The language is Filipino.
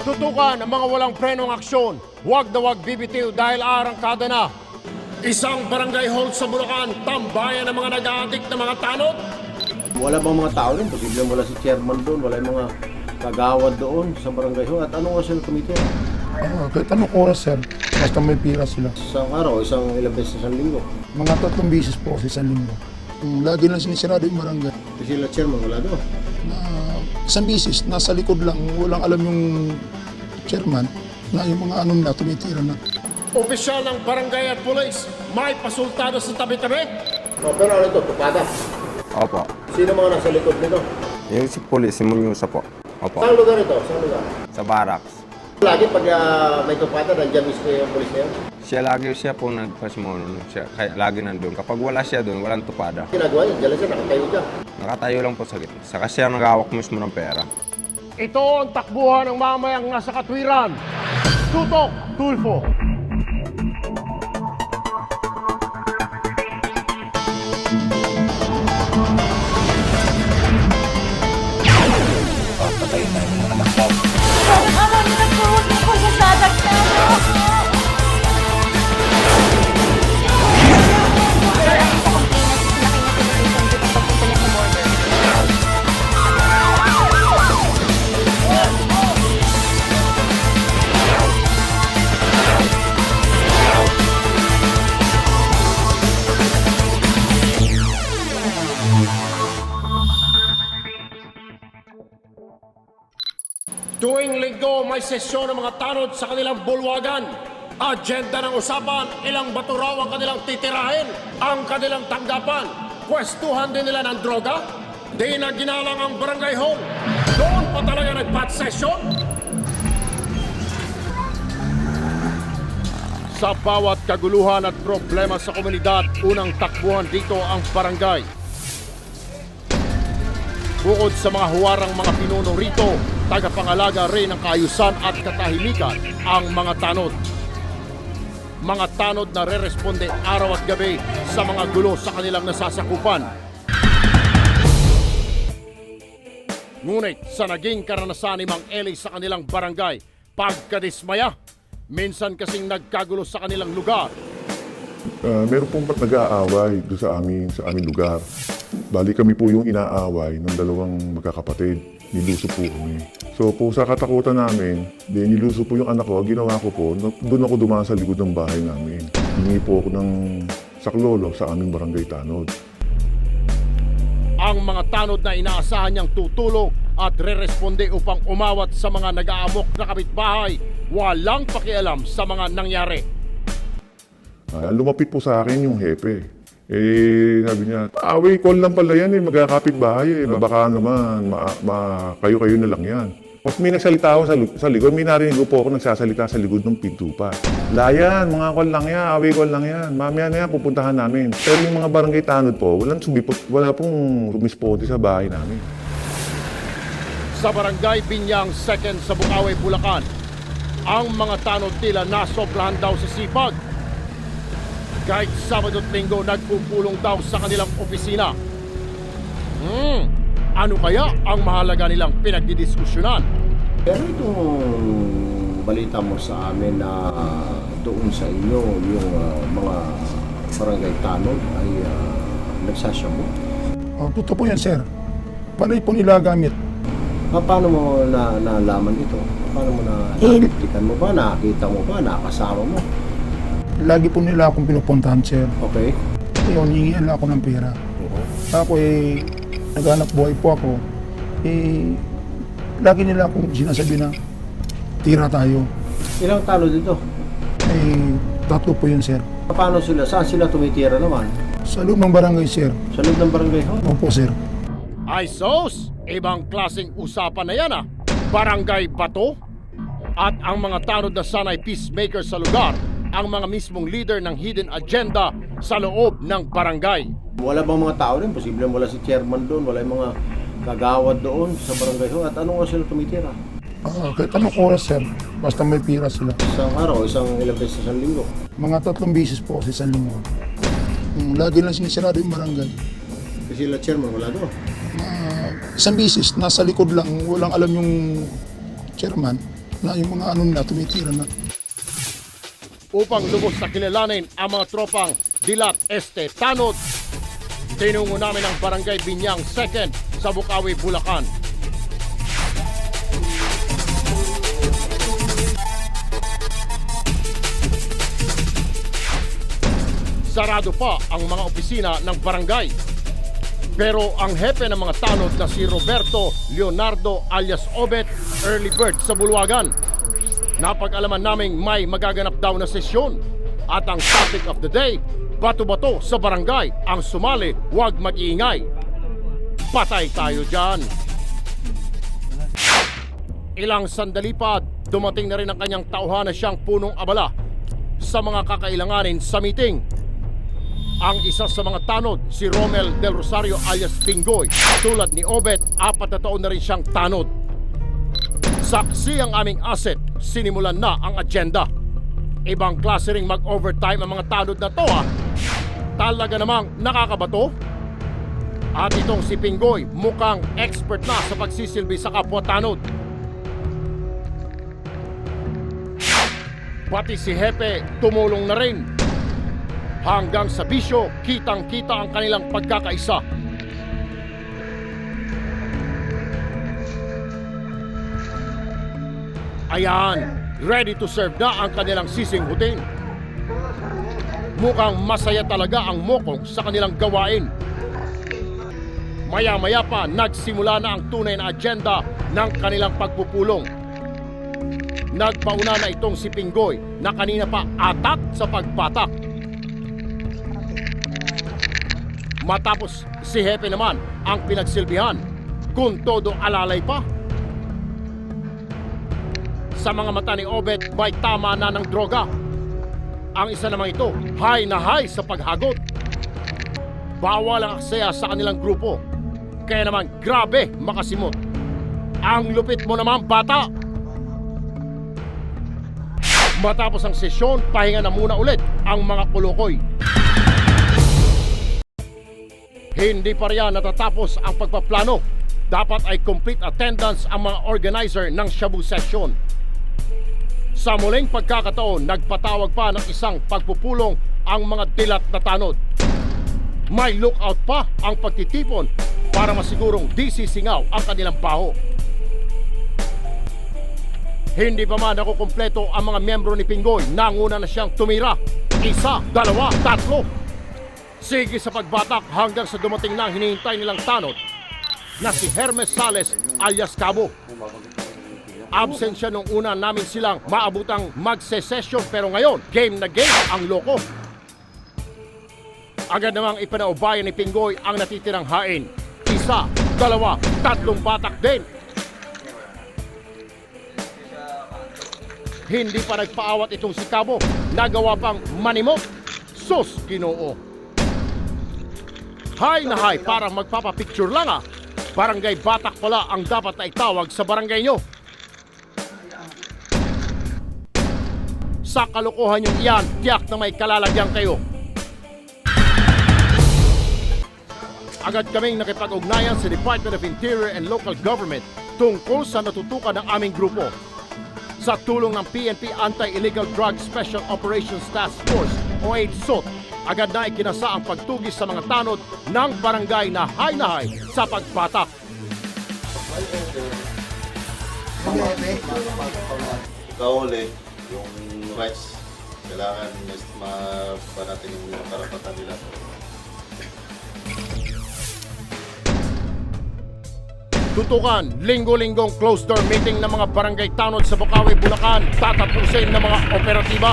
Tutukan ang mga walang prenong aksyon. Huwag na huwag bibitiw dahil arangkada na. Isang barangay hall sa Bulacan, tambayan ng mga nag-aadik na mga tanod. Wala bang mga tao rin? Posibleng wala si chairman doon, wala yung mga kagawad doon sa barangay hall. At ano nga sila tumitira? Kahit anong oras, sir, basta may pira sila. Isang araw, ilang beses sa linggo. Mga 3 beses po sa isang linggo. Lagi lang sinisirado yung barangay. Kasi sila chairman wala doon. Na isang beses, nasa likod lang, walang alam yung chairman na yung mga nila tumitira na. Opisyal ng barangay at pulis, may pasultado sa tabi-tabi. Pero ano ito, tupada? Opo. Sino mga nasa likod nito? Yung si Police, si Munyusa po. Opo. Saan lugar ito? Saan lugar? Sa barracks. Lagi pag may tupada, nandiyan mismo yung polis na yun. Siya po nagpasimuno. Kaya lagi nandun. Kapag wala siya doon, walang tupada. Ginagawa yun, dyan siya, nakatayo dyan. Nakatayo lang po sa gitna. Saka siya nag-awak mismo ng pera. Ito ang takbuhan ng mamayang nasa katwiran. Tutok, Tulfo. Ama, nagpuhot ako sa sadak na ano. Tuwing linggo may sesyon ng mga tanod sa kanilang bulwagan. Agenda ng usapan, ilang bato raw ang kanilang titirahin, ang kanilang tanggapan. Pwestuhan din nila ng droga. Di na ginalang ang barangay hall. Doon pa talaga nag-bat session. Sa bawat kaguluhan at problema sa komunidad, unang takbuhan dito ang barangay. Bukod sa mga huwarang mga pinuno rito, tagapangalaga rin ng kaayusan at katahimikan ang mga tanod. Mga tanod na re-responde araw at gabi sa mga gulo sa kanilang nasasakupan. Ngunit sa naging karanasan ni Mang Eli sa kanilang barangay, pagkadismaya, minsan kasing nagkagulo sa kanilang lugar. Meron pong nag-aaway doon sa aming lugar. Bali kami po yung inaaway ng dalawang magkakapatid. Niluso po kami. So po sa katakutan namin, niluso po yung anak ko. Ginawa ko po, doon ako dumaan sa likod ng bahay namin. Hingi po ako ng saklolo sa aming barangay tanod. Ang mga tanod na inaasahan niyang tutulong at re-responde upang umawat sa mga nag-aamok na kapitbahay, walang pakialam sa mga nangyari. Lumapit po sa akin yung hepe. Sabi niya, away, call lang pala yan magkakapit bahay Baka naman, kayo-kayo na lang yan. Tapos may nagsalita ako sa likod, may narinig po ako nagsasalita sa likod ng pinto pa. Layan, mga call lang yan, away call lang yan. Mamaya na yan, pupuntahan namin. Pero yung mga barangay tanod po, wala pong rumisponde sa bahay namin. Sa barangay Binyang 2nd sa Bukawi, Bulacan, ang mga tanod tila nasobrahan daw sa sipag. Kahit Sabado at Linggo nagpupulong daw sa kanilang opisina. Ano kaya ang mahalaga nilang pinagdidiskusyonan? Pero itong balita mo sa amin na doon sa inyo, yung mga barangay tanod ay nagsasyamu. Totoo po yan, sir. Panay po nila gamit. Paano mo nalaman ito? Paano mo nakikita mo ba? Nakakita mo ba? Nakasama mo? Lagi po nila akong pinupuntahan, sir. Okay. Ngayon, hihingian ako ng pera. Ako naghanap buhay po ako. Lagi nila akong sinasabi na tira tayo. Ilang talo dito? 3 po yun, sir. Paano sila? Saan sila tumitira naman? Sa loob ng barangay, sir. Sa loob ng barangay hall? Opo, sir. Ay sos, ibang klaseng usapan na yan Barangay Bato? At ang mga tanod na sanay peacemaker sa lugar, ang mga mismong leader ng hidden agenda sa loob ng barangay. Wala bang mga tao rin? Posibleng wala si chairman doon, wala yung mga kagawad doon sa barangay hall. At ano nga sila tumitira? Kahit anong oras, sir, basta may pira sila. Isang araw, ilang beses sa linggo. Mga 3 beses po sa isang linggo. Lagi lang sinisirado yung barangay. Sila chairman, wala doon. Isang bisis, nasa likod lang, walang alam yung chairman na yung mga ano nila tumitira na. Upang lubos na kilalanin ang mga tropang Dilat Este Tanod, tinungo namin ang Barangay Binyang 2nd sa Bukawi, Bulacan. Sarado pa ang mga opisina ng barangay. Pero ang hepe ng mga tanod na si Roberto Leonardo alias Obet, early bird sa Bulwagan. Napag-alaman naming may magaganap daw na sesyon. At ang topic of the day, bato-bato sa barangay, ang sumali, huwag mag-iingay. Patay tayo dyan. Ilang sandali pa, dumating na rin ang kanyang tauhan na siyang punong abala sa mga kakailanganin sa meeting. Ang isa sa mga tanod, si Romel Del Rosario alias Pingoy. Tulad ni Obet, 4 na taon na rin siyang tanod. Saksi ang aming asset, sinimulan na ang agenda. Ibang klase ring mag-overtime ang mga tanod na to Talaga namang nakakabato. At itong si Pingoy, mukhang expert na sa pagsisilbi sa kapwa tanod. Pati si Hepe tumulong na rin. Hanggang sa bisyo, kitang-kita ang kanilang pagkakaisa. Ayan, ready to serve na ang kanilang sisinghutin. Mukhang masaya talaga ang mokong sa kanilang gawain. Maya-maya pa, nagsimula na ang tunay na agenda ng kanilang pagpupulong. Nagpauna na itong si Pingoy na kanina pa atat sa pagbatak. Matapos si Hepe naman ang pinagsilbihan, kung todo alalay pa. Sa mga mata ni Obet, may tama na ng droga. Ang isa naman ito, high na high sa paghagot. Bawal ang aksaya sa kanilang grupo. Kaya naman grabe makasimot. Ang lupit mo naman, bata! Matapos ang sesyon, pahinga na muna ulit ang mga kulukoy. Hindi pa riyan natatapos ang pagpaplano. Dapat ay complete attendance ang mga organizer ng Shabu session. Sa muling pagkakataon, nagpatawag pa ng isang pagpupulong ang mga dilat na tanod. May lookout pa ang pagtitipon para masigurong di sisingaw ang kanilang baho. Hindi pa man nakukumpleto ang mga miyembro ni Pingoy, nanguna na siyang tumira. 1, 2, 3. Sige sa pagbatak hanggang sa dumating na ang hinihintay nilang tanod na si Hermes Sales alias Cabo. Absent siya nung una namin silang maabutang magse-session, pero ngayon, game na game ang loko. Agad namang ipanaubayan ni Pingoy ang natitirang hain. 1, 2, 3 batak din. Hindi pa nagpaawat itong si Cabo. Nagawa pang manimok. Sus, Ginoo. High na high, parang magpapapicture lang Barangay Batak pala ang dapat na itawag sa barangay nyo. Sa kalokohan yung iyan, tiyak na may kalalagyan kayo. Agad kaming nakipag-ugnayan sa Department of Interior and Local Government tungkol sa natutukan ng aming grupo. Sa tulong ng PNP Anti-Illegal Drug Special Operations Task Force o AIDSOT, agad na ikinasa ang pagtugis sa mga tanod ng barangay na high sa pagbatak. Kauli, yung rights, kailangan mapanatin yung karapatan nila. Tutukan, linggo-linggong closed-door meeting ng mga barangay tanod sa Bukawi, Bulacan, tatapusin ng mga operatiba.